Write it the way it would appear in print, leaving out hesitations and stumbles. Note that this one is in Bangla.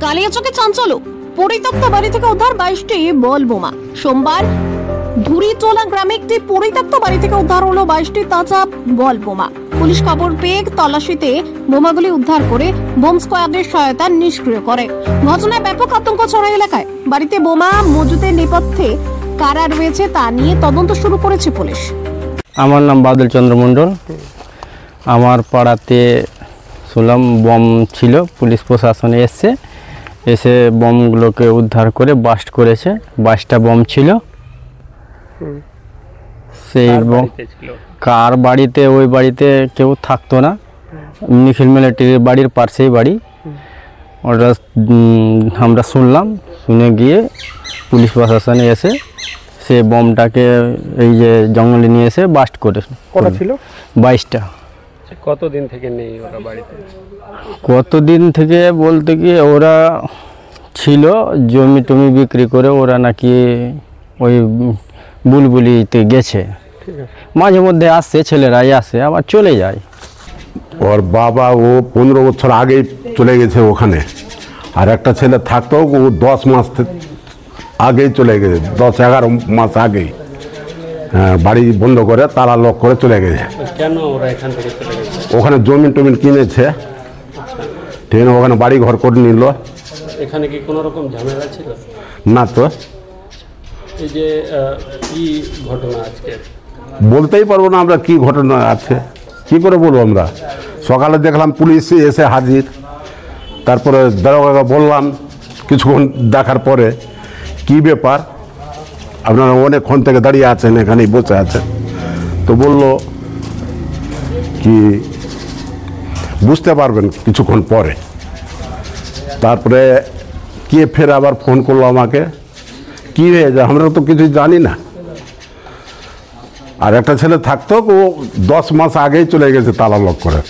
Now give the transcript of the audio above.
কালিয়াচকে চাঞ্চল্য, পরিত্যক্ত বাড়ি থেকে উদ্ধার 22টি বল বোমা। সোমবার ধুরিটোলা গ্রামে একটি পরিত্যক্ত বাড়ি থেকে উদ্ধার হলো 22টি তাজা বল বোমা। পুলিশ খবর পেয়ে তল্লাশিতে বোমাগুলি উদ্ধার করে বোম স্কোয়াডের সহায়তা নিষ্ক্রিয় করে। ঘটনায় ব্যাপক আতঙ্ক ছড়ায় এলাকায়। বাড়িতে বোমা মজুতের নেপথ্যে কারা রয়েছে তা নিয়ে তদন্ত শুরু করেছে পুলিশ। আমার নাম বাদল চন্দ্র মণ্ডল। আমার পাড়াতে শুনলাম বম ছিল, পুলিশ প্রশাসন এসে বমগুলোকে উদ্ধার করে বাস্ট করেছে। 22টা বম ছিল। সেই বম কার বাড়িতে, ওই বাড়িতে কেউ থাকতো না, নিখিল মিলিটারির বাড়ির পাশেই বাড়ি। ওটা আমরা শুনে গিয়ে পুলিশ প্রশাসনে এসে সে বমটাকে এই যে জঙ্গলে নিয়ে এসে বাস্ট করে। কটা ছিল? 22টা। কতদিন থেকে নেই ওরা বাড়িতে? কতদিন থেকে বলতে কি, ওরা ছিল জমি টমি বিক্রি করে, ওরা নাকি ওই বুলবুলিতে গেছে। মাঝে মধ্যে আসছে, ছেলেরাই আসে আবার চলে যায়। ওর বাবা ও 15 বছর আগেই চলে গেছে ওখানে, আর একটা ছেলে থাকতো, ও 10 মাস আগেই চলে গেছে, 10-11 মাস আগেই বাড়ি বন্ধ করে তালা লক করে চলে গেছে। কেন ওরা এখান থেকে চলে গেছে? ওখানে জমিন টমিন কিনেছে, ঠিক আছে, ওখানে বাড়ি ঘর করে নিল। এখানে কি কোনো রকম ঝামেলা ছিল? না তো। এই যে কি ঘটনা আজকে বলতেই পারবো না আমরা কি ঘটনা আছে, কি করে বলবো আমরা। সকালে দেখলাম পুলিশ এসে হাজির, তারপরে দারোগাকে বললাম কিছুক্ষণ দেখার পরে কি ব্যাপার, আপনারা অনেকক্ষণ থেকে দাঁড়িয়ে আছেন, এখানেই বসে আছেন। তো বলল কি বুঝতে পারবেন কিছুক্ষণ পরে। তারপরে কে ফের আবার ফোন করলো আমাকে, কি হয়েছে, আমরা তো কিছু জানি না। আর একটা ছেলে থাকতো, ও 10 মাস আগেই চলে গেছে তালা লক করে।